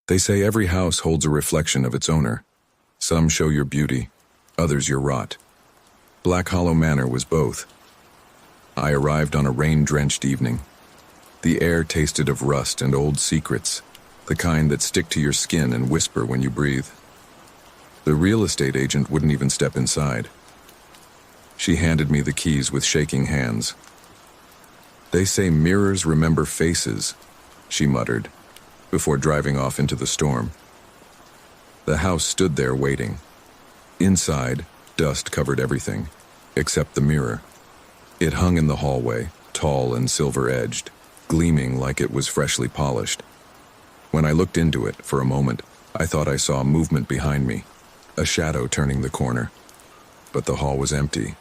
They say every house holds a reflection of its owner. Some show your beauty, others your rot. Black Hollow Manor was both. I arrived on a rain-drenched evening. The air tasted of rust and old secrets, the kind that stick to your skin and whisper when you breathe. The real estate agent wouldn't even step inside. She handed me the keys with shaking hands. "They say mirrors remember faces," she muttered, before driving off into the storm. The house stood there waiting. Inside, dust covered everything, except the mirror. It hung in the hallway, tall and silver-edged, gleaming like it was freshly polished. When I looked into it, for a moment, I thought I saw movement behind me, a shadow turning the corner. But the hall was empty.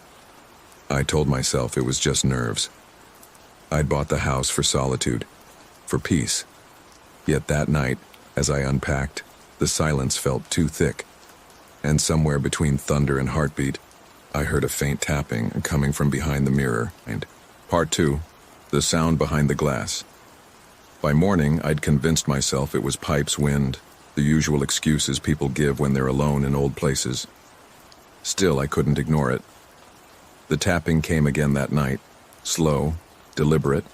I told myself it was just nerves. I'd bought the house for solitude, for peace. Yet that night, as I unpacked, the silence felt too thick. And somewhere between thunder and heartbeat, I heard a faint tapping coming from behind the mirror. And Part 2, the sound behind the glass. By morning, I'd convinced myself it was pipes, wind, the usual excuses people give when they're alone in old places. Still, I couldn't ignore it. The tapping came again that night, slow, deliberate,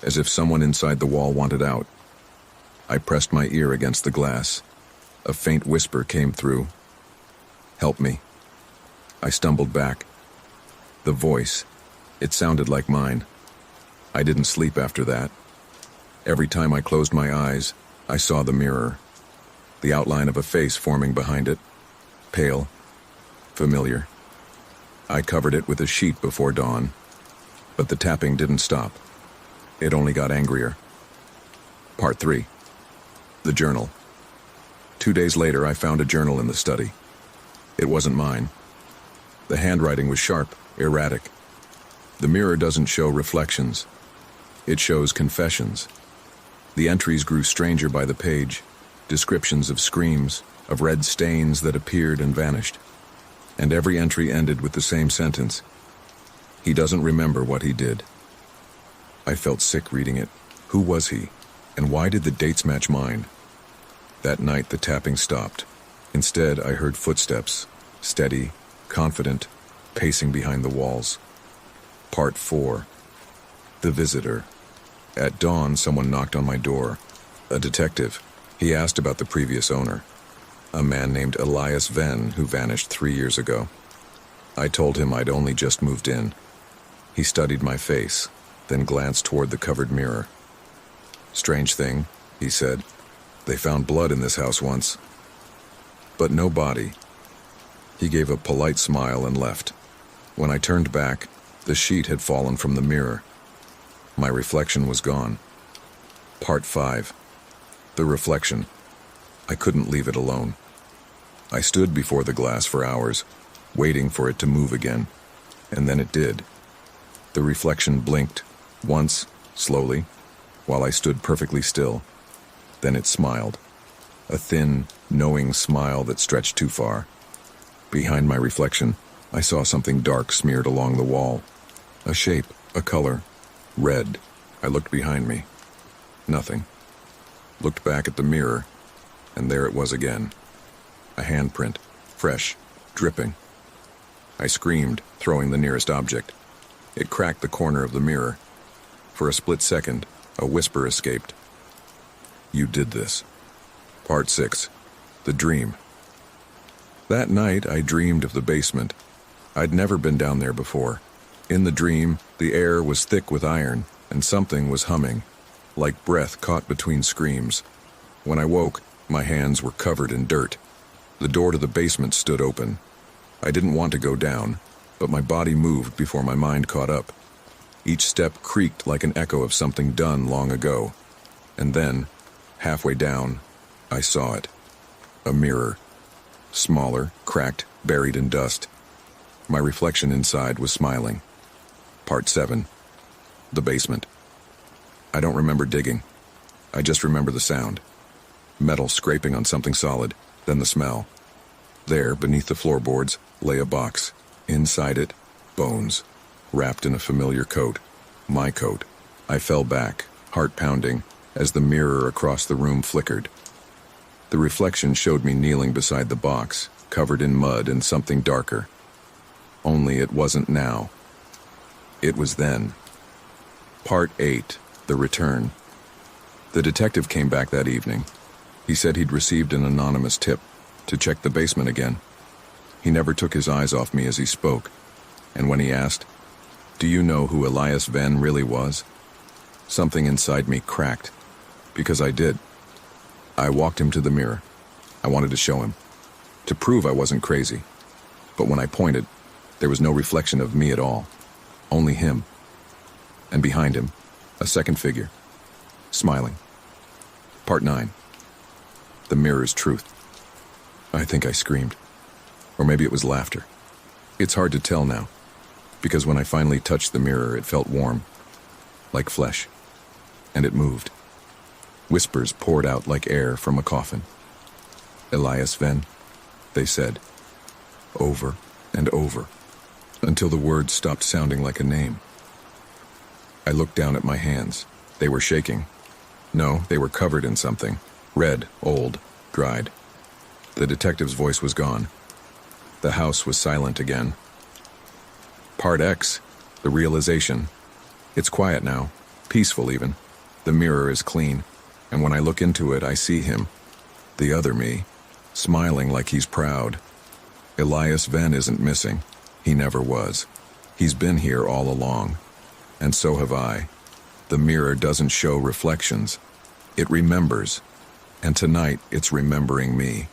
as if someone inside the wall wanted out. I pressed my ear against the glass. A faint whisper came through. "Help me." I stumbled back. The voice, it sounded like mine. I didn't sleep after that. Every time I closed my eyes, I saw the mirror, the outline of a face forming behind it, pale, familiar. I covered it with a sheet before dawn, but the tapping didn't stop. It only got angrier. Part 3. The journal. 2 days later, I found a journal in the study. It wasn't mine. The handwriting was sharp, erratic. The mirror doesn't show reflections. It shows confessions. The entries grew stranger by the page, descriptions of screams, of red stains that appeared and vanished. And every entry ended with the same sentence: "He doesn't remember what he did." I felt sick reading it. Who was he? And why did the dates match mine? That night, the tapping stopped. Instead, I heard footsteps, steady, confident, pacing behind the walls. Part 4. The visitor. At dawn, someone knocked on my door. A detective. He asked about the previous owner, a man named Elias Venn, who vanished 3 years ago. I told him I'd only just moved in. He studied my face, then glanced toward the covered mirror. "Strange thing," he said. "They found blood in this house once, but no body." He gave a polite smile and left. When I turned back, the sheet had fallen from the mirror. My reflection was gone. Part 5. The reflection. I couldn't leave it alone. I stood before the glass for hours, waiting for it to move again, and then it did. The reflection blinked, once, slowly, while I stood perfectly still. Then it smiled, a thin, knowing smile that stretched too far. Behind my reflection, I saw something dark smeared along the wall. A shape, a color, red. I looked behind me. Nothing. Looked back at the mirror, and there it was again. A handprint, fresh, dripping. I screamed, throwing the nearest object. It cracked the corner of the mirror. For a split second, a whisper escaped. "You did this." Part 6. The dream. That night, I dreamed of the basement. I'd never been down there before. In the dream, the air was thick with iron, and something was humming, like breath caught between screams. When I woke, my hands were covered in dirt. The door to the basement stood open. I didn't want to go down, but my body moved before my mind caught up. Each step creaked like an echo of something done long ago. And then, halfway down, I saw it. A mirror. Smaller, cracked, buried in dust. My reflection inside was smiling. Part 7. The basement. I don't remember digging. I just remember the sound. Metal scraping on something solid, then the smell. There, beneath the floorboards, lay a box. Inside it, bones, wrapped in a familiar coat. My coat. I fell back, heart pounding, as the mirror across the room flickered. The reflection showed me kneeling beside the box, covered in mud and something darker. Only it wasn't now. It was then. Part 8, The Return. The detective came back that evening. He said he'd received an anonymous tip to check the basement again. He never took his eyes off me as he spoke, and when he asked, "Do you know who Elias Venn really was?" something inside me cracked, because I did. I walked him to the mirror. I wanted to show him, to prove I wasn't crazy. But when I pointed, there was no reflection of me at all, only him. And behind him, a second figure, smiling. Part 9. The mirror's truth. I think I screamed. Or maybe it was laughter. It's hard to tell now, because when I finally touched the mirror, it felt warm, like flesh, and it moved. Whispers poured out like air from a coffin. "Elias Venn," they said, over and over, until the words stopped sounding like a name. I looked down at my hands. They were shaking. No, they were covered in something. Red, old, dried. The detective's voice was gone. The house was silent again. Part X, the realization. It's quiet now, peaceful even. The mirror is clean, and when I look into it, I see him, the other me, smiling like he's proud. Elias Venn isn't missing. He never was. He's been here all along, and so have I. The mirror doesn't show reflections. It remembers, and tonight it's remembering me.